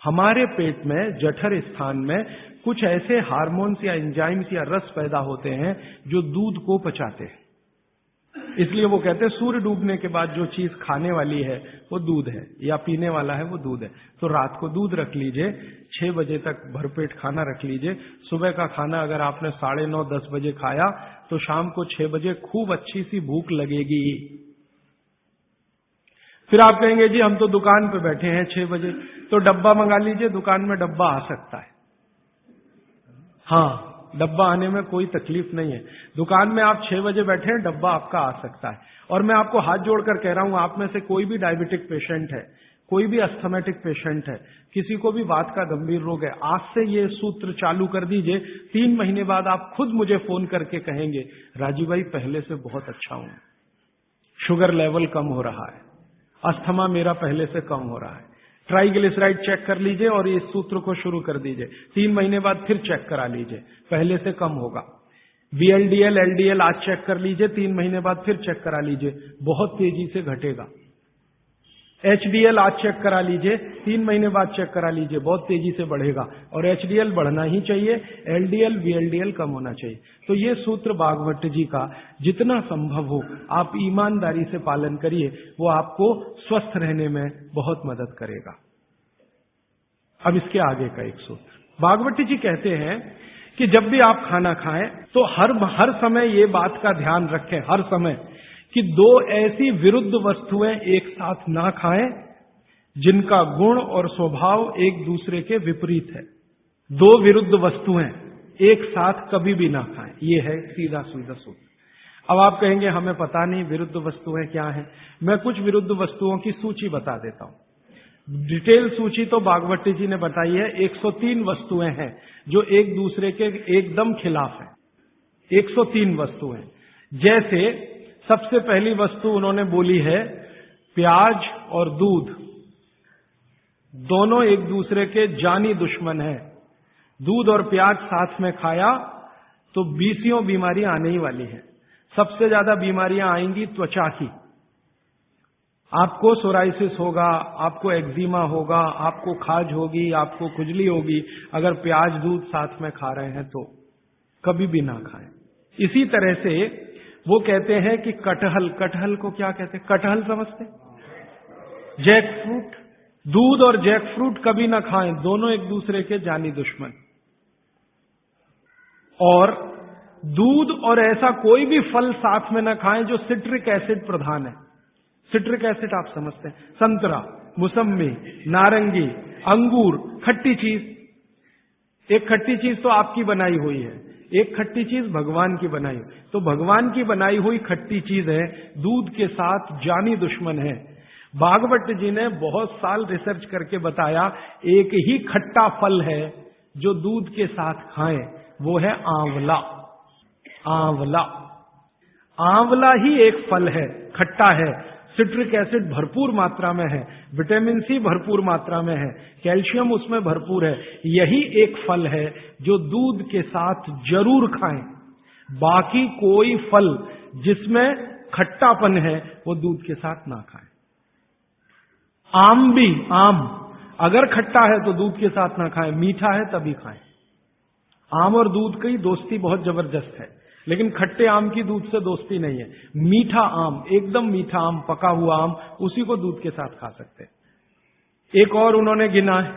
हमारे पेट में जठर स्थान में कुछ ऐसे हार्मोन्स या एंजाइम्स या रस पैदा होते हैं जो दूध को पचाते हैं। इसलिए वो कहते हैं सूर्य डूबने के बाद जो चीज खाने वाली है वो दूध है, या पीने वाला है वो दूध है। तो रात को दूध रख लीजिए, 6 बजे तक भरपेट खाना रख लीजिए। सुबह का खाना अगर आपने 9:30 10 बजे खाया तो शाम को 6 बजे खूब अच्छी सी भूख लगेगी। फिर आप कहेंगे जी हम तो दुकान पे बैठे हैं 6 बजे, तो डब्बा मंगा लीजिए, दुकान में डब्बा आ सकता है। हाँ, डब्बा आने में कोई तकलीफ नहीं है। दुकान में आप 6 बजे बैठे हैं, डब्बा आपका आ सकता है। और मैं आपको हाथ जोड़कर कह रहा हूं, आप में से कोई भी डायबिटिक पेशेंट है, कोई भी अस्थमेटिक पेशेंट है, किसी को भी वात का गंभीर रोग है, आज से ये सूत्र चालू कर दीजिए। 3 महीने बाद आप खुद मुझे फोन करके कहेंगे राजीव भाई पहले से बहुत अच्छा हूं, शुगर लेवल कम हो रहा है, अस्थमा मेरा पहले से कम हो रहा है। ट्राइग्लिसराइड चेक कर लीजिए और इस सूत्र को शुरू कर दीजिए। 3 महीने बाद फिर चेक करा लीजिए, पहले से कम होगा। VLDL LDL आज चेक कर लीजिए, 3 महीने बाद फिर चेक करा लीजिए, बहुत तेजी से घटेगा। HDL आज चेक करा लीजिए, 3 महीने बाद चेक करा लीजिए, बहुत तेजी से बढ़ेगा। और HDL बढ़ना ही चाहिए, LDL VLDL कम होना चाहिए। तो ये सूत्र भागवत जी का जितना संभव हो आप ईमानदारी से पालन करिए, वो आपको स्वस्थ रहने में बहुत मदद करेगा। अब इसके आगे का एक सूत्र भागवत जी कहते हैं कि जब भी आप खाना खाएं तो हर समय ये बात का ध्यान रखें, हर समय, कि 2 ऐसी विरुद्ध वस्तुएं एक साथ ना खाएं जिनका गुण और स्वभाव एक दूसरे के विपरीत है। 2 विरुद्ध वस्तुएं एक साथ कभी भी ना खाएं, ये है सीधा सीधा सूत्र। अब आप कहेंगे हमें पता नहीं विरुद्ध वस्तुएं क्या हैं। मैं कुछ विरुद्ध वस्तुओं की सूची बता देता हूं। डिटेल सूची तो भागवत जी ने बताई है। 103 वस्तुएं हैं जो एक दूसरे के एकदम खिलाफ है। 103 वस्तुएं। जैसे सबसे पहली वस्तु उन्होंने बोली है प्याज और दूध, दोनों एक दूसरे के जानी दुश्मन हैं। दूध और प्याज साथ में खाया तो 20 बीमारियां आने ही वाली हैं। सबसे ज्यादा बीमारियां आएंगी त्वचा की। आपको सोराइसिस होगा, आपको एक्जिमा होगा, आपको खाज होगी, आपको खुजली होगी अगर प्याज दूध साथ में खा रहे हैं तो कभी भी ना खाएं। इसी तरह से वो कहते हैं कि कटहल को क्या कहते हैं? कटहल समझते? जैक फ्रूट, दूध और जैक फ्रूट कभी ना खाएं, दोनों एक दूसरे के जानी दुश्मन। और दूध और ऐसा कोई भी फल साथ में ना खाएं जो सिट्रिक एसिड प्रधान है। सिट्रिक एसिड आप समझते हैं, संतरा, मौसम्मी, नारंगी, अंगूर, खट्टी चीज। एक खट्टी चीज तो आपकी बनाई हुई है, एक खट्टी चीज भगवान की बनाई। तो भगवान की बनाई हुई खट्टी चीज है, दूध के साथ जानी दुश्मन है। भागवत जी ने बहुत साल रिसर्च करके बताया एक ही खट्टा फल है जो दूध के साथ खाएं, वो है आंवला। आंवला, आंवला ही एक फल है, खट्टा है, सिट्रिक एसिड भरपूर मात्रा में है, विटामिन सी भरपूर मात्रा में है, कैल्शियम उसमें भरपूर है। यही एक फल है जो दूध के साथ जरूर खाएं। बाकी कोई फल जिसमें खट्टापन है वो दूध के साथ ना खाएं। आम भी, आम अगर खट्टा है तो दूध के साथ ना खाएं, मीठा है तभी खाएं। आम और दूध की दोस्ती बहुत जबरदस्त है, लेकिन खट्टे आम की दूध से दोस्ती नहीं है। मीठा आम, एकदम मीठा आम, पका हुआ आम, उसी को दूध के साथ खा सकते हैं। एक और उन्होंने गिना है,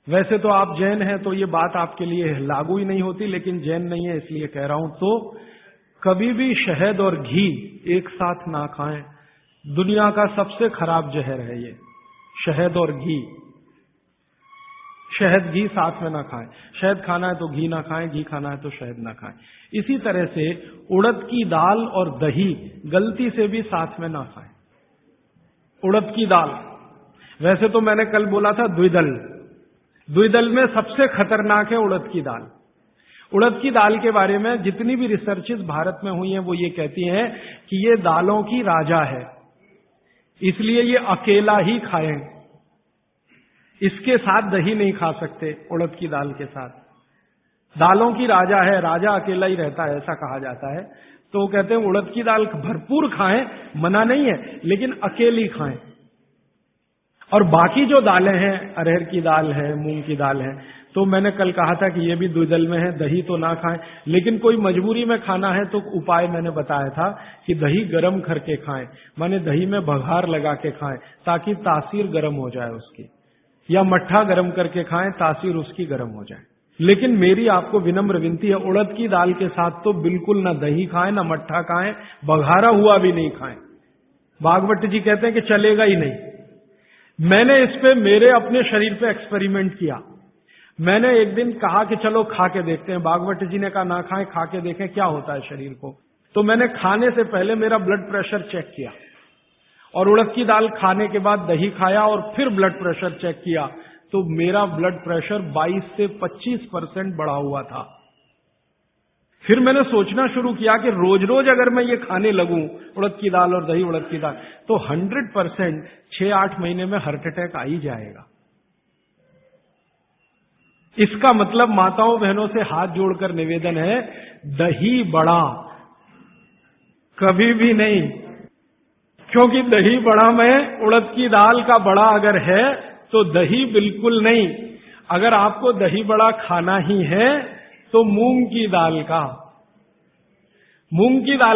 वैसे तो आप जैन हैं तो ये बात आपके लिए लागू ही नहीं होती, लेकिन जैन नहीं है इसलिए कह रहा हूं। तो कभी भी शहद और घी एक साथ ना खाएं। दुनिया का सबसे खराब जहर है ये, शहद और घी। शहद घी साथ में ना खाएं। शहद खाना है तो घी ना खाएं, घी खाना है तो शहद ना खाएं। इसी तरह से उड़द की दाल और दही गलती से भी साथ में ना खाएं। उड़द की दाल, वैसे तो मैंने कल बोला था द्विदल, द्विदल में सबसे खतरनाक है उड़द की दाल। उड़द की दाल के बारे में जितनी भी रिसर्चेस भारत में हुई हैं वो ये कहती हैं कि ये दालों की राजा है, इसलिए ये अकेला ही खाएं। इसके साथ दही नहीं खा सकते, उड़द की दाल के साथ। दालों की राजा है, राजा अकेला ही रहता है ऐसा कहा जाता है। तो वो कहते हैं उड़द की दाल भरपूर खाएं, मना नहीं है, लेकिन अकेली खाएं। और बाकी जो दालें हैं, अरहर की दाल है, मूंग की दाल है, तो मैंने कल कहा था कि ये भी द्विदल में है, दही तो ना खाएं, लेकिन कोई मजबूरी में खाना है तो उपाय मैंने बताया था कि दही गर्म करके खाएं, माने दही में बघार लगा के खाएं ताकि तासीर गर्म हो जाए उसकी, या मट्ठा गर्म करके खाएं तासीर उसकी गर्म हो जाए। लेकिन मेरी आपको विनम्र विनती है, उड़द की दाल के साथ तो बिल्कुल ना दही खाएं, ना मट्ठा खाएं, बघारा हुआ भी नहीं खाएं। भागवत जी कहते हैं कि चलेगा ही नहीं। मैंने इस पे मेरे अपने शरीर पे एक्सपेरिमेंट किया। मैंने एक दिन कहा कि चलो खा के देखते हैं। भागवत जी ने कहा ना खाएं, खा के देखें क्या होता है शरीर को। तो मैंने खाने से पहले मेरा ब्लड प्रेशर चेक किया और उड़द की दाल खाने के बाद दही खाया और फिर ब्लड प्रेशर चेक किया, तो मेरा ब्लड प्रेशर 22 से 25% बढ़ा हुआ था। फिर मैंने सोचना शुरू किया कि रोज रोज अगर मैं ये खाने लगूं उड़द की दाल और दही उड़द की दाल, तो 100% 6-8 महीने में हार्ट अटैक आ ही जाएगा। इसका मतलब माताओं बहनों से हाथ जोड़कर निवेदन है, दही बड़ा कभी भी नहीं, क्योंकि दही बड़ा में उड़द की दाल का बड़ा अगर है तो दही बिल्कुल नहीं। अगर आपको दही बड़ा खाना ही है तो मूंग की दाल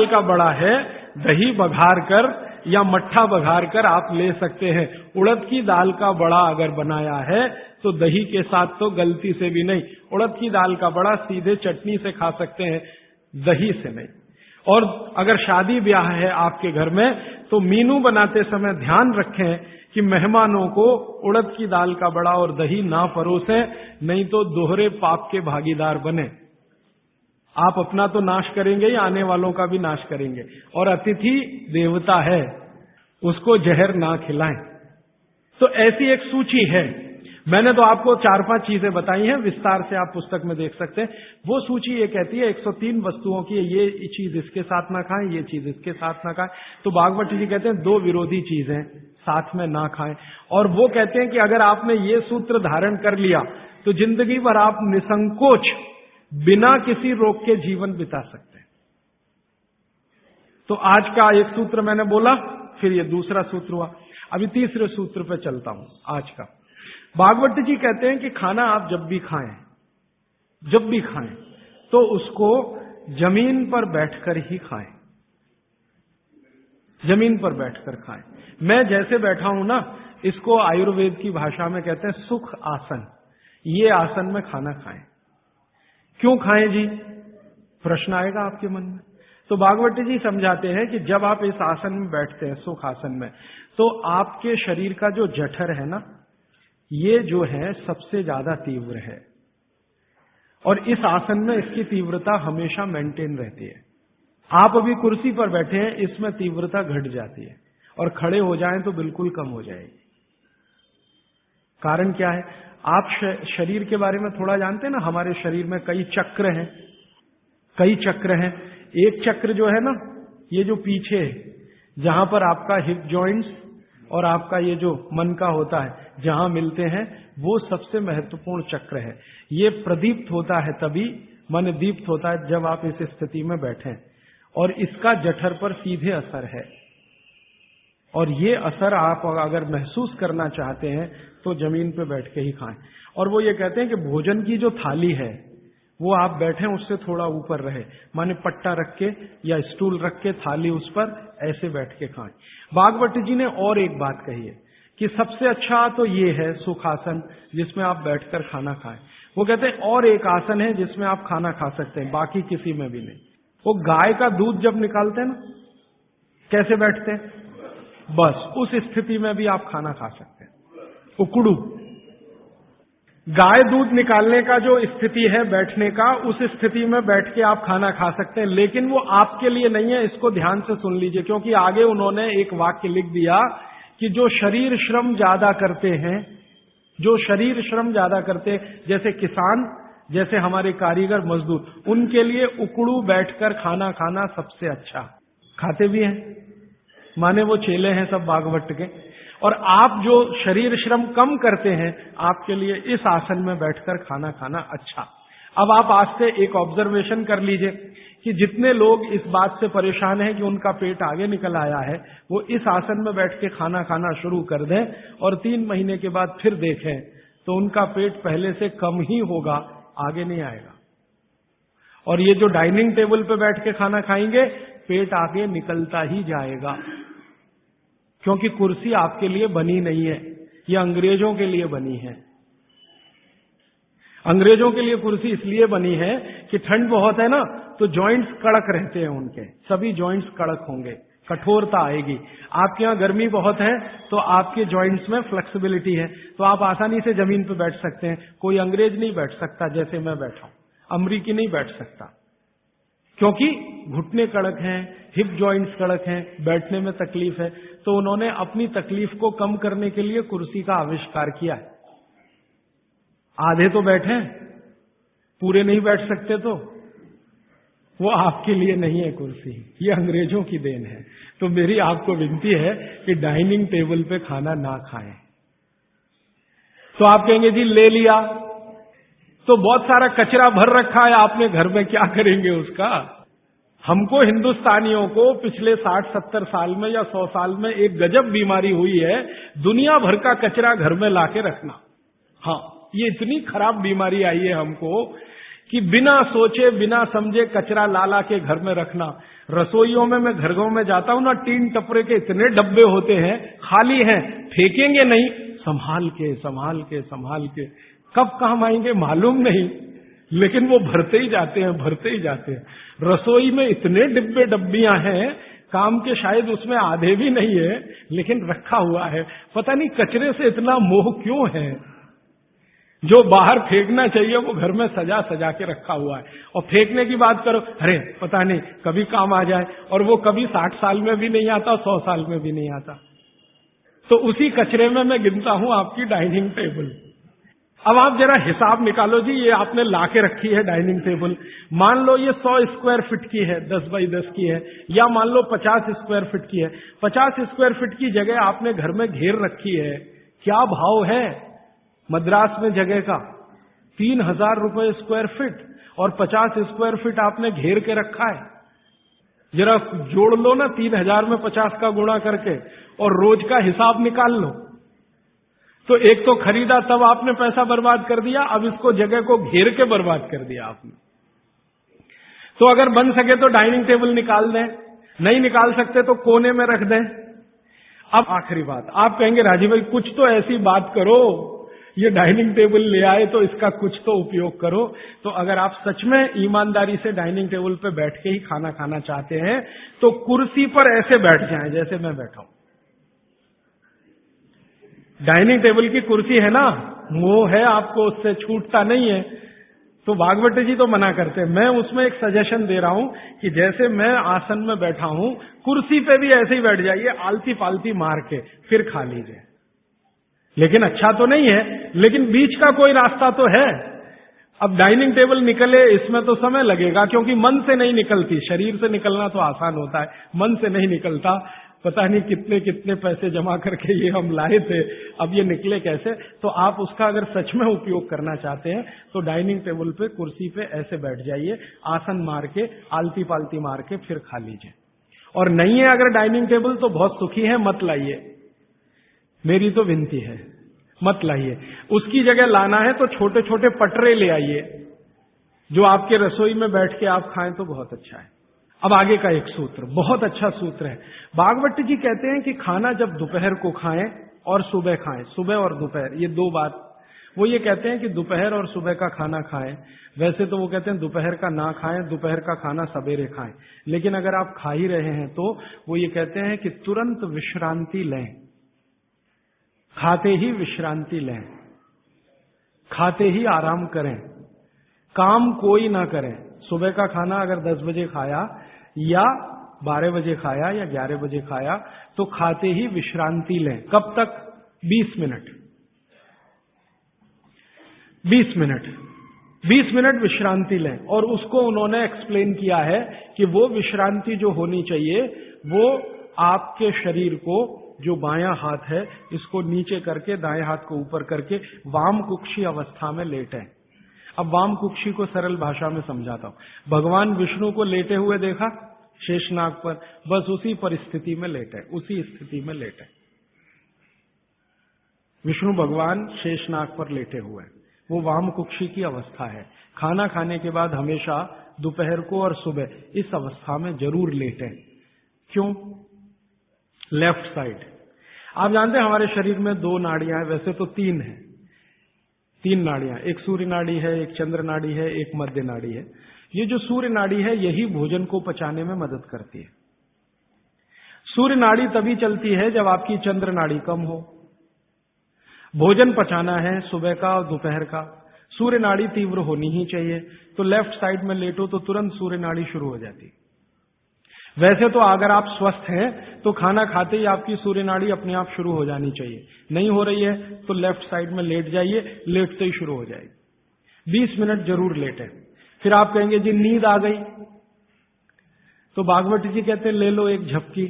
का बड़ा है, दही बघार कर या मट्ठा बघार कर आप ले सकते हैं। उड़द की दाल का बड़ा अगर बनाया है तो दही के साथ तो गलती से भी नहीं। उड़द की दाल का बड़ा सीधे चटनी से खा सकते हैं, दही से नहीं। और अगर शादी ब्याह है आपके घर में तो मीनू बनाते समय ध्यान रखें कि मेहमानों को उड़द की दाल का बड़ा और दही ना परोसें, नहीं तो दोहरे पाप के भागीदार बने। आप अपना तो नाश करेंगे ही, आने वालों का भी नाश करेंगे। और अतिथि देवता है, उसको जहर ना खिलाएं। तो ऐसी एक सूची है। मैंने तो आपको 4-5 चीजें बताई हैं, विस्तार से आप पुस्तक में देख सकते हैं। वो सूची ये कहती है 103 वस्तुओं की, ये चीज इसके साथ ना खाएं, ये चीज इसके साथ ना खाएं। तो भागवत जी कहते हैं 2 विरोधी चीजें साथ में ना खाएं। और वो कहते हैं कि अगर आपने ये सूत्र धारण कर लिया तो जिंदगी भर आप निसंकोच बिना किसी रोक के जीवन बिता सकते हैं। तो आज का एक सूत्र मैंने बोला, फिर ये दूसरा सूत्र हुआ, अभी तीसरे सूत्र पे चलता हूं आज का। भागवत जी कहते हैं कि खाना आप जब भी खाएं तो उसको जमीन पर बैठकर ही खाएं, जमीन पर बैठकर खाएं। मैं जैसे बैठा हूं ना, इसको आयुर्वेद की भाषा में कहते हैं सुख आसन। ये आसन में खाना खाएं। क्यों खाएं जी, प्रश्न आएगा आपके मन में। तो भागवत जी समझाते हैं कि जब आप इस आसन में बैठते हैं, सुख आसन में, तो आपके शरीर का जो जठर है ना, ये जो है सबसे ज्यादा तीव्र है। और इस आसन में इसकी तीव्रता हमेशा मेंटेन रहती है। आप अभी कुर्सी पर बैठे हैं, इसमें तीव्रता घट जाती है, और खड़े हो जाएं तो बिल्कुल कम हो जाएगी। कारण क्या है? आप शरीर के बारे में थोड़ा जानते हैं ना, हमारे शरीर में कई चक्र हैं। एक चक्र जो है ना, ये जो पीछे है, जहां पर आपका हिप जॉइंट्स और आपका ये जो मन का होता है, जहां मिलते हैं, वो सबसे महत्वपूर्ण चक्र है। ये प्रदीप्त होता है तभी, मन दीप्त होता है जब आप इस स्थिति में बैठे, और इसका जठर पर सीधे असर है। और ये असर आप अगर महसूस करना चाहते हैं तो जमीन पे बैठ के ही खाएं। और वो ये कहते हैं कि भोजन की जो थाली है वो आप बैठे उससे थोड़ा ऊपर रहे, माने पट्टा रख के या स्टूल रख के थाली उस पर ऐसे बैठ के खाएं। भागवत जी ने और एक बात कही है कि सबसे अच्छा तो ये है सुखासन, जिसमें आप बैठकर खाना खाएं। वो कहते हैं और एक आसन है जिसमें आप खाना खा सकते हैं, बाकी किसी में भी नहीं। वो गाय का दूध जब निकालते हैं ना, कैसे बैठते हैं, बस उस स्थिति में भी आप खाना खा सकते हैं। उकड़ू गाय दूध निकालने का जो स्थिति है बैठने का, उस स्थिति में बैठ के आप खाना खा सकते हैं। लेकिन वो आपके लिए नहीं है, इसको ध्यान से सुन लीजिए, क्योंकि आगे उन्होंने एक वाक्य लिख दिया कि जो शरीर श्रम ज्यादा करते हैं, जैसे किसान, जैसे हमारे कारीगर मजदूर, उनके लिए उकड़ू बैठकर खाना खाना सबसे अच्छा। खाते भी हैं, माने वो चेले हैं सब भागवत के। और आप जो शरीर श्रम कम करते हैं, आपके लिए इस आसन में बैठकर खाना खाना अच्छा। अब आप आज से एक ऑब्जर्वेशन कर लीजिए कि जितने लोग इस बात से परेशान हैं कि उनका पेट आगे निकल आया है, वो इस आसन में बैठ के खाना खाना शुरू कर दें और 3 महीने के बाद फिर देखें तो उनका पेट पहले से कम ही होगा, आगे नहीं आएगा। और ये जो डाइनिंग टेबल पे बैठ के खाना खाएंगे, पेट आगे निकलता ही जाएगा, क्योंकि कुर्सी आपके लिए बनी नहीं है, ये अंग्रेजों के लिए बनी है। अंग्रेजों के लिए कुर्सी इसलिए बनी है कि ठंड बहुत है ना, तो जॉइंट्स कड़क रहते हैं उनके, सभी जॉइंट्स कड़क होंगे, कठोरता आएगी। आपके यहां गर्मी बहुत है तो आपके जॉइंट्स में फ्लेक्सिबिलिटी है, तो आप आसानी से जमीन पर बैठ सकते हैं। कोई अंग्रेज नहीं बैठ सकता जैसे मैं बैठा हूं, अमरीकी नहीं बैठ सकता, क्योंकि घुटने कड़क हैं, हिप जॉइंट्स कड़क हैं, बैठने में तकलीफ है। तो उन्होंने अपनी तकलीफ को कम करने के लिए कुर्सी का आविष्कार किया है। आधे तो बैठे, पूरे नहीं बैठ सकते, तो वो आपके लिए नहीं है कुर्सी, ये अंग्रेजों की देन है। तो मेरी आपको विनती है कि डाइनिंग टेबल पे खाना ना खाएं। तो आप कहेंगे जी ले लिया तो बहुत सारा कचरा भर रखा है आपने घर में, क्या करेंगे उसका? हमको हिंदुस्तानियों को पिछले 60-70 साल में या 100 साल में एक गजब बीमारी हुई है, दुनिया भर का कचरा घर में लाके रखना। हाँ, ये इतनी खराब बीमारी आई है हमको कि बिना सोचे बिना समझे कचरा ला के घर में रखना। रसोइयों में मैं घरों में जाता हूं ना, टीन टपरे के इतने डब्बे होते हैं, खाली हैं, फेंकेंगे नहीं, संभाल के संभाल के संभाल के, कब काम आएंगे मालूम नहीं, लेकिन वो भरते ही जाते हैं, भरते ही जाते हैं। रसोई में इतने डिब्बे डब्बियां हैं, काम के शायद उसमें आधे भी नहीं है, लेकिन रखा हुआ है। पता नहीं कचरे से इतना मोह क्यों है। जो बाहर फेंकना चाहिए वो घर में सजा सजा के रखा हुआ है। और फेंकने की बात करो, अरे पता नहीं कभी काम आ जाए, और वो कभी 60 साल में भी नहीं आता, 100 साल में भी नहीं आता। तो उसी कचरे में मैं गिनता हूं आपकी डाइनिंग टेबल। अब आप जरा हिसाब निकालो जी, ये आपने लाके रखी है डाइनिंग टेबल, मान लो ये 100 स्क्वायर फीट की है, 10 बाई 10 की है, या मान लो 50 स्क्वायर फीट की है। 50 स्क्वायर फीट की जगह आपने घर में घेर रखी है, क्या भाव है मद्रास में जगह का? 3000 रुपए स्क्वायर फीट, और 50 स्क्वायर फीट आपने घेर के रखा है। जरा जोड़ लो ना 3000 में 50 का गुणा करके, और रोज का हिसाब निकाल लो। तो एक तो खरीदा तब आपने पैसा बर्बाद कर दिया, अब इसको जगह को घेर के बर्बाद कर दिया आपने। तो अगर बन सके तो डाइनिंग टेबल निकाल दें, नहीं निकाल सकते तो कोने में रख दें। अब आखिरी बात, आप कहेंगे राजीव भाई कुछ तो ऐसी बात करो, ये डाइनिंग टेबल ले आए तो इसका कुछ तो उपयोग करो। तो अगर आप सच में ईमानदारी से डाइनिंग टेबल पे बैठ के ही खाना खाना चाहते हैं, तो कुर्सी पर ऐसे बैठ जाएं जैसे मैं बैठा हूं। डाइनिंग टेबल की कुर्सी है ना, मोह है आपको, उससे छूटता नहीं है। तो भागवत जी तो मना करते हैं, मैं उसमें एक सजेशन दे रहा हूं कि जैसे मैं आसन में बैठा हूं, कुर्सी पे भी ऐसे ही बैठ जाइए, आलती पालती मार के फिर खा लीजिए। लेकिन अच्छा तो नहीं है, लेकिन बीच का कोई रास्ता तो है। अब डाइनिंग टेबल निकले इसमें तो समय लगेगा, क्योंकि मन से नहीं निकलती। शरीर से निकलना तो आसान होता है, मन से नहीं निकलता। पता नहीं कितने कितने पैसे जमा करके ये हम लाए थे, अब ये निकले कैसे। तो आप उसका अगर सच में उपयोग करना चाहते हैं तो डाइनिंग टेबल पे कुर्सी पे ऐसे बैठ जाइए, आसन मार के आलती पालती मार के फिर खा लीजिए। और नहीं है अगर डाइनिंग टेबल तो बहुत सुखी है, मत लाइए, मेरी तो विनती है, मत लाइए। उसकी जगह लाना है तो छोटे छोटे पटरे ले आइए, जो आपके रसोई में बैठ के आप खाएं तो बहुत अच्छा है। अब आगे का एक सूत्र, बहुत अच्छा सूत्र है। भागवत जी कहते हैं कि खाना जब दोपहर को खाएं और सुबह खाएं, सुबह और दोपहर, ये दो बात। वो ये कहते हैं कि दोपहर और सुबह का खाना खाएं। वैसे तो वो कहते हैं दोपहर का ना खाएं, दोपहर का खाना सवेरे खाएं। लेकिन अगर आप खा ही रहे हैं तो वो ये कहते हैं कि तुरंत विश्रांति लें, खाते ही विश्रांति लें, खाते ही आराम करें, काम कोई ना करें। सुबह का खाना अगर 10 बजे खाया या 12 बजे खाया या 11 बजे खाया तो खाते ही विश्रांति लें। कब तक? 20 मिनट, 20 मिनट, 20 मिनट विश्रांति लें। और उसको उन्होंने एक्सप्लेन किया है कि वो विश्रांति जो होनी चाहिए वो आपके शरीर को, जो बायां हाथ है इसको नीचे करके दाएं हाथ को ऊपर करके वाम कुक्षी अवस्था में लेटें। अब वाम कुक्षी को सरल भाषा में समझाता हूं। भगवान विष्णु को लेटे हुए देखा शेषनाग पर, बस उसी परिस्थिति में लेटे, उसी स्थिति में लेटे। विष्णु भगवान शेषनाग पर लेटे हुए, वो वाम कुक्षी की अवस्था है। खाना खाने के बाद हमेशा दोपहर को और सुबह इस अवस्था में जरूर लेटे। क्यों? Left side. आप जानते हैं हमारे शरीर में 2 नाड़ियां हैं, वैसे तो 3 है, 3 नाड़ियां, एक सूर्य नाड़ी है, एक चंद्र नाड़ी है, एक मध्य नाड़ी है। ये जो सूर्य नाड़ी है यही भोजन को पचाने में मदद करती है। सूर्य नाड़ी तभी चलती है जब आपकी चंद्र नाड़ी कम हो। भोजन पचाना है सुबह का और दोपहर का, सूर्य नाड़ी तीव्र होनी ही चाहिए। तो लेफ्ट साइड में लेटो तो तुरंत सूर्य नाड़ी शुरू हो जाती। वैसे तो अगर आप स्वस्थ हैं तो खाना खाते ही आपकी सूर्य नाड़ी अपने आप शुरू हो जानी चाहिए। नहीं हो रही है तो लेफ्ट साइड में लेट जाइए, लेटते ही शुरू हो जाएगी। 20 मिनट जरूर लेटे। फिर आप कहेंगे जी नींद आ गई, तो भागवत जी कहते हैं ले लो एक झपकी।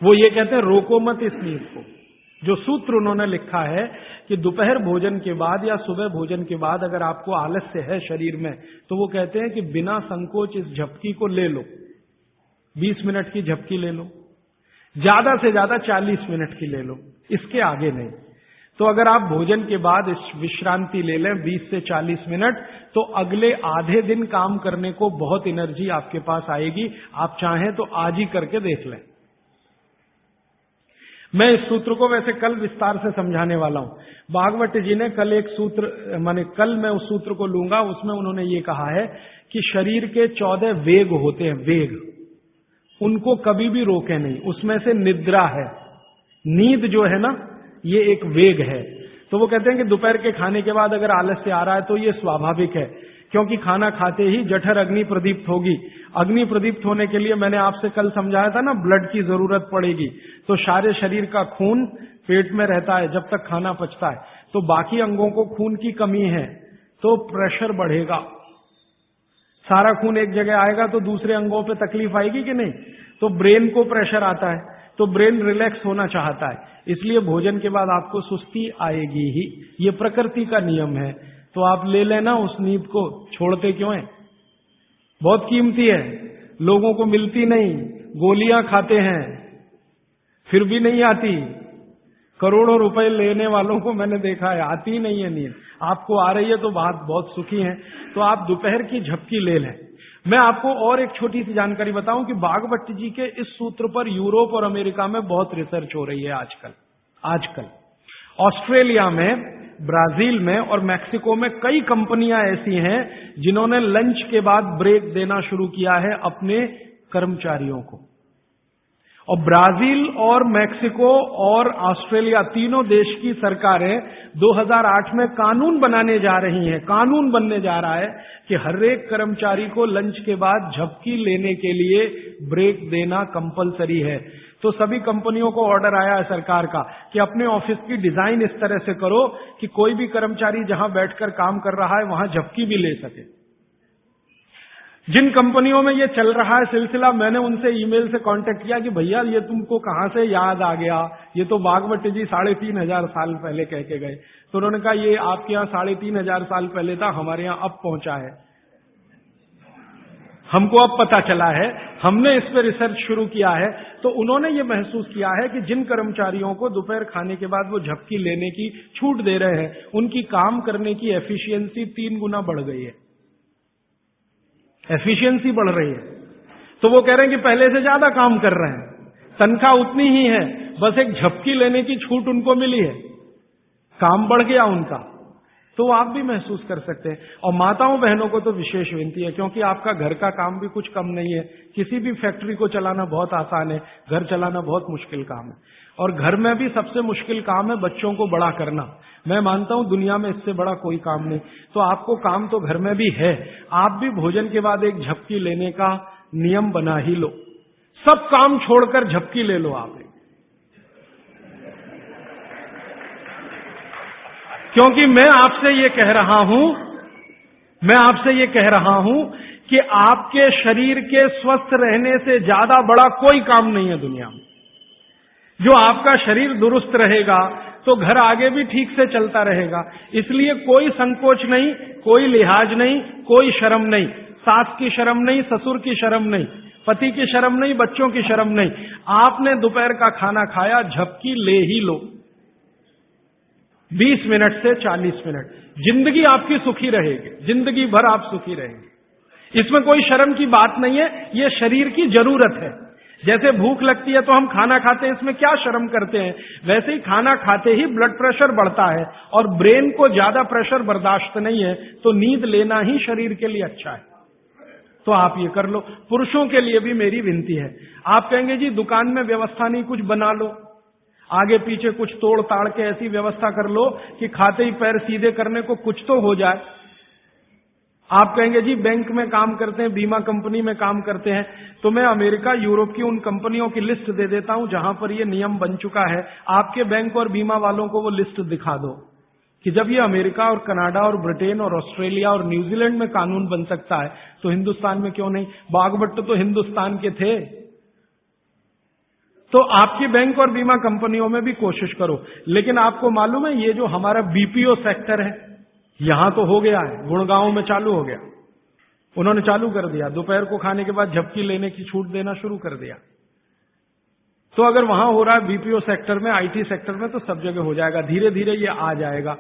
वो ये कहते हैं रोको मत इस नींद को। जो सूत्र उन्होंने लिखा है कि दोपहर भोजन के बाद या सुबह भोजन के बाद अगर आपको आलस्य है शरीर में, तो वो कहते हैं कि बिना संकोच इस झपकी को ले लो। 20 मिनट की झपकी ले लो, ज्यादा से ज्यादा 40 मिनट की ले लो, इसके आगे नहीं। तो अगर आप भोजन के बाद इस विश्रांति ले लें 20 से 40 मिनट, तो अगले आधे दिन काम करने को बहुत एनर्जी आपके पास आएगी। आप चाहें तो आज ही करके देख लें। मैं इस सूत्र को वैसे कल विस्तार से समझाने वाला हूं। भागवत जी ने कल एक सूत्र, माने कल मैं उस सूत्र को लूंगा, उसमें उन्होंने ये कहा है कि शरीर के 14 वेग होते हैं, वेग, उनको कभी भी रोके नहीं। उसमें से निद्रा है, नींद जो है ना, ये एक वेग है। तो वो कहते हैं कि दोपहर के खाने के बाद अगर आलस्य आ रहा है तो ये स्वाभाविक है, क्योंकि खाना खाते ही जठर अग्नि प्रदीप्त होगी। अग्नि प्रदीप्त होने के लिए मैंने आपसे कल समझाया था ना, ब्लड की जरूरत पड़ेगी। तो सारे शरीर का खून पेट में रहता है जब तक खाना पचता है, तो बाकी अंगों को खून की कमी है तो प्रेशर बढ़ेगा। सारा खून एक जगह आएगा तो दूसरे अंगों पे तकलीफ आएगी कि नहीं? तो ब्रेन को प्रेशर आता है, तो ब्रेन रिलैक्स होना चाहता है, इसलिए भोजन के बाद आपको सुस्ती आएगी ही। ये प्रकृति का नियम है। तो आप ले लेना उस नींद को, छोड़ते क्यों हैं? बहुत कीमती है, लोगों को मिलती नहीं। गोलियां खाते हैं फिर भी नहीं आती। करोड़ों रुपए लेने वालों को मैंने देखा है, आती ही नहीं है नींद। आपको आ रही है तो बात बहुत सुखी है। तो आप दोपहर की झपकी ले लें। मैं आपको और एक छोटी सी जानकारी बताऊं कि भागवत जी के इस सूत्र पर यूरोप और अमेरिका में बहुत रिसर्च हो रही है आजकल। ऑस्ट्रेलिया में, ब्राजील में और मैक्सिको में कई कंपनियां ऐसी हैं जिन्होंने लंच के बाद ब्रेक देना शुरू किया है अपने कर्मचारियों को। और ब्राजील और मैक्सिको और ऑस्ट्रेलिया, तीनों देश की सरकारें 2008 में कानून बनाने जा रही हैं। कानून बनने जा रहा है कि हर एक कर्मचारी को लंच के बाद झपकी लेने के लिए ब्रेक देना कंपलसरी है। तो सभी कंपनियों को ऑर्डर आया है सरकार का कि अपने ऑफिस की डिजाइन इस तरह से करो कि कोई भी कर्मचारी जहां बैठकर काम कर रहा है वहां झपकी भी ले सके। जिन कंपनियों में ये चल रहा है सिलसिला, मैंने उनसे ईमेल से कांटेक्ट किया कि भैया ये तुमको कहां से याद आ गया? ये तो भागवत जी 3500 साल पहले कह के गए। तो उन्होंने कहा ये आपके यहाँ 3500 साल पहले था, हमारे यहाँ अब पहुंचा है, हमको अब पता चला है, हमने इस पर रिसर्च शुरू किया है। तो उन्होंने ये महसूस किया है कि जिन कर्मचारियों को दोपहर खाने के बाद वो झपकी लेने की छूट दे रहे हैं, उनकी काम करने की एफिशिएंसी 3 गुना बढ़ गई है। एफिशिएंसी बढ़ रही है। तो वो कह रहे हैं कि पहले से ज्यादा काम कर रहे हैं, तनख्वाह उतनी ही है, बस एक झपकी लेने की छूट उनको मिली है, काम बढ़ गया उनका। तो आप भी महसूस कर सकते हैं। और माताओं बहनों को तो विशेष विनती है, क्योंकि आपका घर का काम भी कुछ कम नहीं है। किसी भी फैक्ट्री को चलाना बहुत आसान है, घर चलाना बहुत मुश्किल काम है। और घर में भी सबसे मुश्किल काम है बच्चों को बड़ा करना। मैं मानता हूं दुनिया में इससे बड़ा कोई काम नहीं। तो आपको काम तो घर में भी है, आप भी भोजन के बाद एक झपकी लेने का नियम बना ही लो। सब काम छोड़कर झपकी ले लो आप। क्योंकि मैं आपसे ये कह रहा हूं कि आपके शरीर के स्वस्थ रहने से ज्यादा बड़ा कोई काम नहीं है दुनिया में। जो आपका शरीर दुरुस्त रहेगा, तो घर आगे भी ठीक से चलता रहेगा। इसलिए कोई संकोच नहीं, कोई लिहाज नहीं, कोई शर्म नहीं, सास की शर्म नहीं, ससुर की शर्म नहीं, पति की शर्म नहीं, बच्चों की शर्म नहीं। आपने दोपहर का खाना खाया, झपकी ले ही लो, 20 मिनट से 40 मिनट, जिंदगी आपकी सुखी रहेगी, जिंदगी भर आप सुखी रहेंगे। इसमें कोई शर्म की बात नहीं है, यह शरीर की जरूरत है। जैसे भूख लगती है तो हम खाना खाते हैं, इसमें क्या शर्म करते हैं, वैसे ही खाना खाते ही ब्लड प्रेशर बढ़ता है और ब्रेन को ज्यादा प्रेशर बर्दाश्त नहीं है, तो नींद लेना ही शरीर के लिए अच्छा है। तो आप ये कर लो। पुरुषों के लिए भी मेरी विनती है, आप कहेंगे जी दुकान में व्यवस्था नहीं, कुछ बना लो, आगे पीछे कुछ तोड़ ताड़ के ऐसी व्यवस्था कर लो कि खाते ही पैर सीधे करने को कुछ तो हो जाए। आप कहेंगे जी बैंक में काम करते हैं, बीमा कंपनी में काम करते हैं, तो मैं अमेरिका यूरोप की उन कंपनियों की लिस्ट दे देता हूं जहां पर ये नियम बन चुका है। आपके बैंक और बीमा वालों को वो लिस्ट दिखा दो कि जब ये अमेरिका और कनाडा और ब्रिटेन और ऑस्ट्रेलिया और न्यूजीलैंड में कानून बन सकता है तो हिंदुस्तान में क्यों नहीं। बागभट्ट तो हिंदुस्तान के थे। तो आपकी बैंक और बीमा कंपनियों में भी कोशिश करो। लेकिन आपको मालूम है ये जो हमारा बीपीओ सेक्टर है, यहां तो हो गया है, गुड़गांव में चालू हो गया, उन्होंने चालू कर दिया, दोपहर को खाने के बाद झपकी लेने की छूट देना शुरू कर दिया। तो अगर वहां हो रहा है बीपीओ सेक्टर में, आईटी सेक्टर में, तो सब जगह हो जाएगा, धीरे धीरे ये आ जाएगा।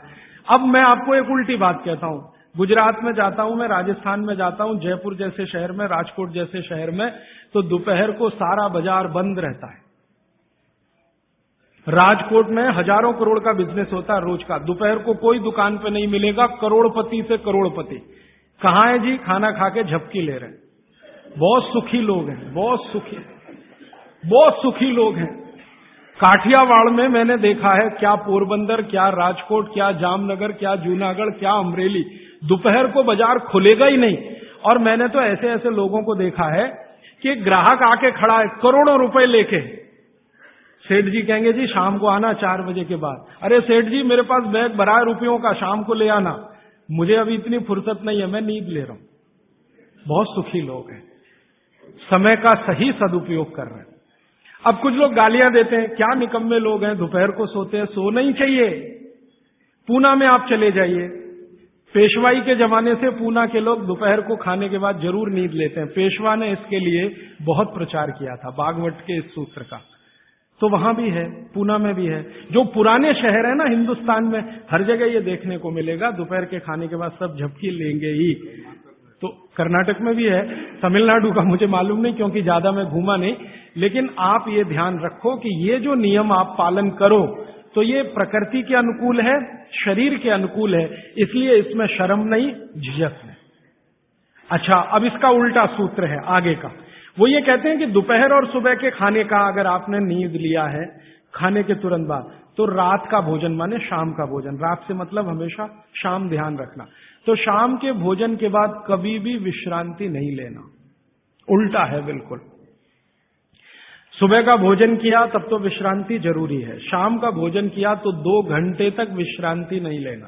अब मैं आपको एक उल्टी बात कहता हूं, गुजरात में जाता हूं, मैं राजस्थान में जाता हूं, जयपुर जैसे शहर में, राजकोट जैसे शहर में, तो दोपहर को सारा बाजार बंद रहता है। राजकोट में हजारों करोड़ का बिजनेस होता है रोज का, दोपहर को कोई दुकान पे नहीं मिलेगा, करोड़पति से करोड़पति। कहां है जी, खाना खा के झपकी ले रहे हैं। बहुत सुखी लोग हैं, बहुत सुखी, बहुत सुखी लोग हैं। काठियावाड़ में मैंने देखा है, क्या पोरबंदर, क्या राजकोट, क्या जामनगर, क्या जूनागढ़, क्या अमरेली, दोपहर को बाजार खुलेगा ही नहीं। और मैंने तो ऐसे ऐसे लोगों को देखा है कि ग्राहक आके खड़ा है करोड़ों रुपए लेके, सेठ जी कहेंगे जी शाम को आना 4 बजे के बाद। अरे सेठ जी मेरे पास बैग भरा है रुपयों का, शाम को ले आना, मुझे अभी इतनी फुर्सत नहीं है, मैं नींद ले रहा हूं। बहुत सुखी लोग हैं, समय का सही सदुपयोग कर रहे हैं। अब कुछ लोग गालियां देते हैं, क्या निकम्मे लोग हैं, दोपहर को सोते हैं। सोना ही चाहिए। पूना में आप चले जाइए, पेशवाई के जमाने से पूना के लोग दोपहर को खाने के बाद जरूर नींद लेते हैं। पेशवा ने इसके लिए बहुत प्रचार किया था, बागवट के इस सूत्र का। तो वहां भी है, पूना में भी है। जो पुराने शहर है ना हिंदुस्तान में, हर जगह ये देखने को मिलेगा, दोपहर के खाने के बाद सब झपकी लेंगे ही। तो कर्नाटक में भी है, तमिलनाडु का मुझे मालूम नहीं क्योंकि ज्यादा मैं घूमा नहीं। लेकिन आप ये ध्यान रखो कि ये जो नियम आप पालन करो तो ये प्रकृति के अनुकूल है, शरीर के अनुकूल है, इसलिए इसमें शर्म नहीं, झिझक नहीं। अच्छा, अब इसका उल्टा सूत्र है आगे का। वो ये कहते हैं कि दोपहर और सुबह के खाने का अगर आपने नींद लिया है खाने के तुरंत बाद, तो रात का भोजन माने शाम का भोजन, रात से मतलब हमेशा शाम, ध्यान रखना। तो शाम के भोजन के बाद कभी भी विश्रांति नहीं लेना, उल्टा है बिल्कुल। सुबह का भोजन किया तब तो विश्रांति जरूरी है, शाम का भोजन किया तो 2 घंटे तक विश्रांति नहीं लेना।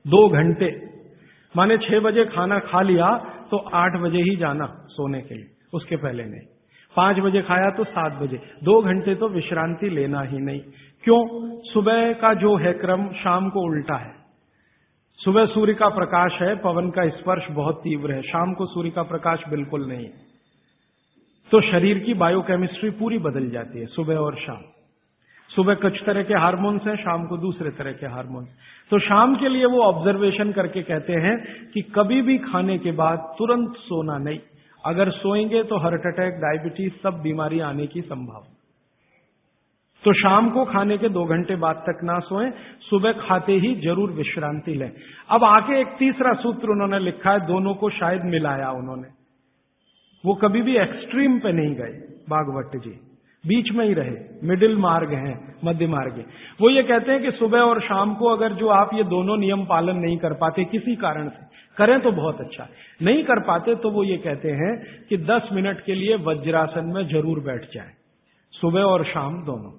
2 घंटे माने 6 बजे खाना खा लिया तो 8 बजे ही जाना सोने के लिए, उसके पहले नहीं। 5 बजे खाया तो 7 बजे, 2 घंटे तो विश्रांति लेना ही नहीं। क्यों? सुबह का जो है क्रम शाम को उल्टा है। सुबह सूर्य का प्रकाश है, पवन का स्पर्श बहुत तीव्र है, शाम को सूर्य का प्रकाश बिल्कुल नहीं है। तो शरीर की बायोकेमिस्ट्री पूरी बदल जाती है सुबह और शाम। सुबह कुछ तरह के हार्मोन्स हैं, शाम को दूसरे तरह के हार्मोन्स। तो शाम के लिए वो ऑब्जर्वेशन करके कहते हैं कि कभी भी खाने के बाद तुरंत सोना नहीं, अगर सोएंगे तो हार्ट अटैक, डायबिटीज, सब बीमारी आने की संभावना। तो शाम को खाने के 2 घंटे बाद तक ना सोएं, सुबह खाते ही जरूर विश्रांति लें। अब आके एक तीसरा सूत्र उन्होंने लिखा है, दोनों को शायद मिलाया उन्होंने, वो कभी भी एक्सट्रीम पे नहीं गए भागवत जी, बीच में ही रहे, मिडिल मार्ग हैं, मध्य मार्ग है। वो ये कहते हैं कि सुबह और शाम को अगर जो आप ये दोनों नियम पालन नहीं कर पाते किसी कारण से, करें तो बहुत अच्छा, नहीं कर पाते तो वो ये कहते हैं कि 10 मिनट के लिए वज्रासन में जरूर बैठ जाएं, सुबह और शाम दोनों।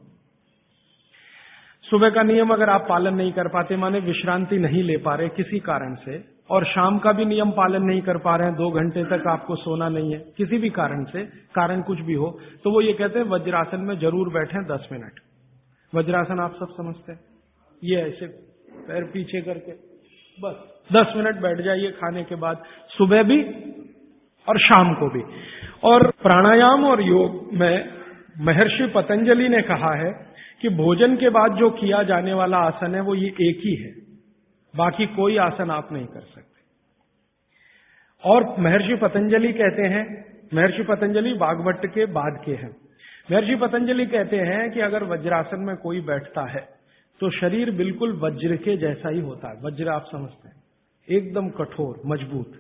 सुबह का नियम अगर आप पालन नहीं कर पाते, माने विश्रांति नहीं ले पा रहे किसी कारण से, और शाम का भी नियम पालन नहीं कर पा रहे हैं, 2 घंटे तक आपको सोना नहीं है किसी भी कारण से, कारण कुछ भी हो, तो वो ये कहते हैं वज्रासन में जरूर बैठें 10 मिनट। वज्रासन आप सब समझते हैं, ये ऐसे पैर पीछे करके बस 10 मिनट बैठ जाइए खाने के बाद, सुबह भी और शाम को भी। और प्राणायाम और योग में महर्षि पतंजलि ने कहा है कि भोजन के बाद जो किया जाने वाला आसन है वो ये एक ही है, बाकी कोई आसन आप नहीं कर सकते। और महर्षि पतंजलि कहते हैं, महर्षि पतंजलि वाग्भट के बाद के हैं, महर्षि पतंजलि कहते हैं कि अगर वज्रासन में कोई बैठता है तो शरीर बिल्कुल वज्र के जैसा ही होता है। वज्र आप समझते हैं, एकदम कठोर मजबूत।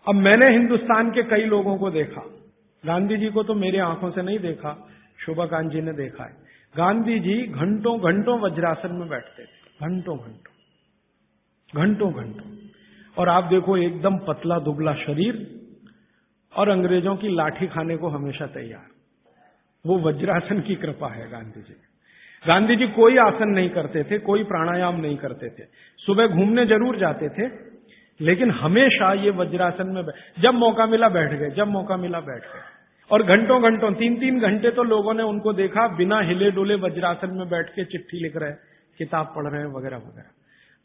अब मैंने हिंदुस्तान के कई लोगों को देखा, गांधी जी को तो मेरी आंखों से नहीं देखा, शोभाकांत जी ने देखा है। गांधी जी घंटों घंटों वज्रासन में बैठते थे, घंटों घंटों घंटों घंटों। और आप देखो एकदम पतला दुबला शरीर और अंग्रेजों की लाठी खाने को हमेशा तैयार। वो वज्रासन की कृपा है गांधी जी। गांधी जी कोई आसन नहीं करते थे, कोई प्राणायाम नहीं करते थे, सुबह घूमने जरूर जाते थे, लेकिन हमेशा ये वज्रासन में जब मौका मिला बैठ गए, जब मौका मिला बैठ गए। और घंटों घंटों 3-3 घंटे तो लोगों ने उनको देखा बिना हिले डुले वज्रासन में बैठ के चिट्ठी लिख रहे हैं, किताब पढ़ रहे हैं वगैरह वगैरह।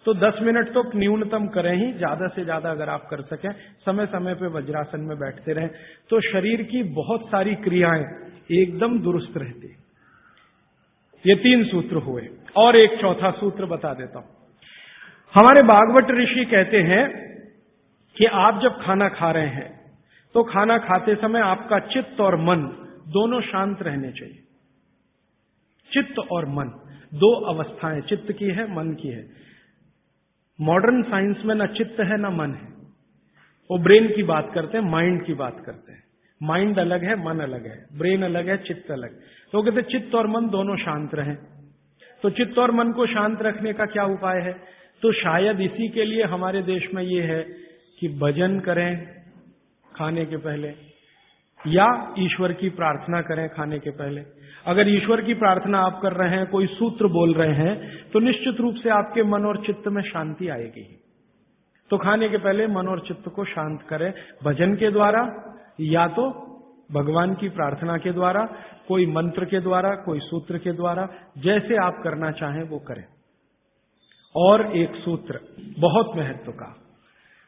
तो 10 मिनट तो न्यूनतम करें ही, ज्यादा से ज्यादा अगर आप कर सकें, समय समय पे वज्रासन में बैठते रहें तो शरीर की बहुत सारी क्रियाएं एकदम दुरुस्त रहती। ये 3 सूत्र हुए, और एक चौथा सूत्र बता देता हूं। हमारे भागवत ऋषि कहते हैं कि आप जब खाना खा रहे हैं तो खाना खाते समय आपका चित्त और मन दोनों शांत रहने चाहिए। चित्त और मन 2 अवस्थाएं चित्त की है, मन की है। मॉडर्न साइंस में ना चित्त है ना मन है, वो ब्रेन की बात करते हैं, माइंड की बात करते हैं। माइंड अलग है, मन अलग है, ब्रेन अलग है, चित्त अलग। तो कहते चित्त और मन दोनों शांत रहें। तो चित्त और मन को शांत रखने का क्या उपाय है? तो शायद इसी के लिए हमारे देश में ये है कि भजन करें खाने के पहले, या ईश्वर की प्रार्थना करें खाने के पहले। अगर ईश्वर की प्रार्थना आप कर रहे हैं, कोई सूत्र बोल रहे हैं, तो निश्चित रूप से आपके मन और चित्त में शांति आएगी। तो खाने के पहले मन और चित्त को शांत करें, भजन के द्वारा या तो भगवान की प्रार्थना के द्वारा, कोई मंत्र के द्वारा, कोई सूत्र के द्वारा, जैसे आप करना चाहें वो करें। और एक सूत्र बहुत महत्व का,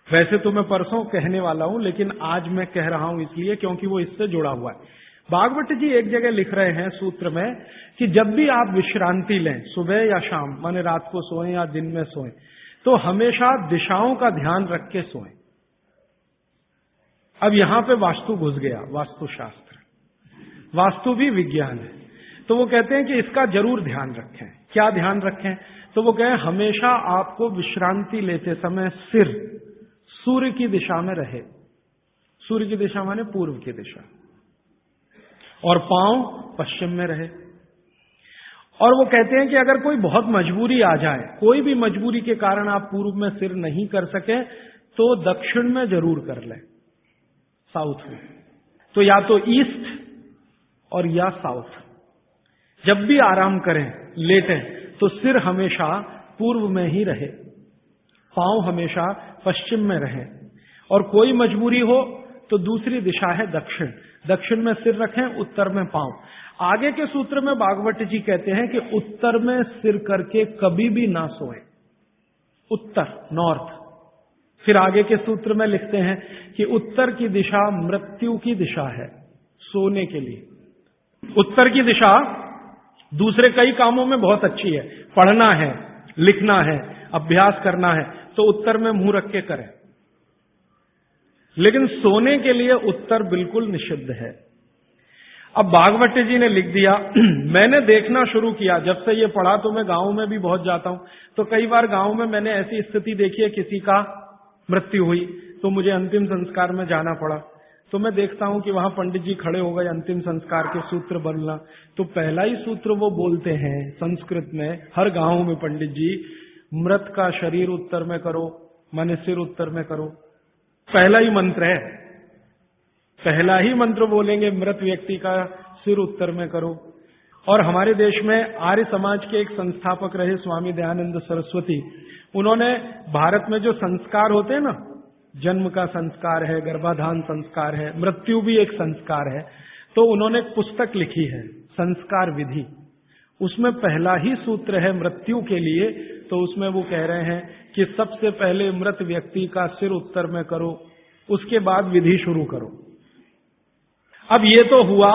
वैसे तो मैं परसों कहने वाला हूं, लेकिन आज मैं कह रहा हूं इसलिए क्योंकि वो इससे जुड़ा हुआ है। भागवत जी एक जगह लिख रहे हैं सूत्र में कि जब भी आप विश्रांति लें, सुबह या शाम, माने रात को सोएं या दिन में सोएं, तो हमेशा दिशाओं का ध्यान रख के सोएं। अब यहां पे वास्तु घुस गया, वास्तुशास्त्र, वास्तु भी विज्ञान है। तो वो कहते हैं कि इसका जरूर ध्यान रखें। क्या ध्यान रखें? तो वो कहें हमेशा आपको विश्रांति लेते समय सिर सूर्य की दिशा में रहे। सूर्य की दिशा माने पूर्व की दिशा, और पांव पश्चिम में रहे। और वो कहते हैं कि अगर कोई बहुत मजबूरी आ जाए, कोई भी मजबूरी के कारण आप पूर्व में सिर नहीं कर सके, तो दक्षिण में जरूर कर लें, साउथ में। तो या तो ईस्ट और या साउथ। जब भी आराम करें, लेटें, तो सिर हमेशा पूर्व में ही रहे, पांव हमेशा पश्चिम में रहे। और कोई मजबूरी हो तो दूसरी दिशा है दक्षिण, दक्षिण में सिर रखें, उत्तर में पांव। आगे के सूत्र में भागवत जी कहते हैं कि उत्तर में सिर करके कभी भी ना सोएं, उत्तर, नॉर्थ। फिर आगे के सूत्र में लिखते हैं कि उत्तर की दिशा मृत्यु की दिशा है सोने के लिए। उत्तर की दिशा दूसरे कई कामों में बहुत अच्छी है, पढ़ना है, लिखना है, अभ्यास करना है, तो उत्तर में मुंह रख के करें। लेकिन सोने के लिए उत्तर बिल्कुल निषिद्ध है। अब भागवत जी ने लिख दिया, मैंने देखना शुरू किया, जब से ये पढ़ा तो मैं गांव में भी बहुत जाता हूं, तो कई बार गांव में मैंने ऐसी स्थिति देखी है, किसी का मृत्यु हुई तो मुझे अंतिम संस्कार में जाना पड़ा। तो मैं देखता हूं कि वहां पंडित जी खड़े हो गए, अंतिम संस्कार के सूत्र बोलना। तो पहला ही सूत्र वो बोलते हैं संस्कृत में, हर गांव में पंडित जी, मृत का शरीर उत्तर में करो, माने सिर उत्तर में करो। पहला ही मंत्र है, पहला ही मंत्र बोलेंगे, मृत व्यक्ति का सिर उत्तर में करो। और हमारे देश में आर्य समाज के एक संस्थापक रहे स्वामी दयानंद सरस्वती, उन्होंने भारत में जो संस्कार होते हैं ना, जन्म का संस्कार है, गर्भाधान संस्कार है, मृत्यु भी एक संस्कार है, तो उन्होंने एक पुस्तक लिखी है, संस्कार विधि। उसमें पहला ही सूत्र है मृत्यु के लिए, तो उसमें वो कह रहे हैं कि सबसे पहले मृत व्यक्ति का सिर उत्तर में करो, उसके बाद विधि शुरू करो। अब ये तो हुआ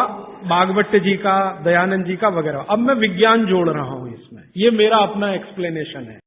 भागवत जी का, दयानंद जी का वगैरह। अब मैं विज्ञान जोड़ रहा हूं इसमें, ये मेरा अपना एक्सप्लेनेशन है।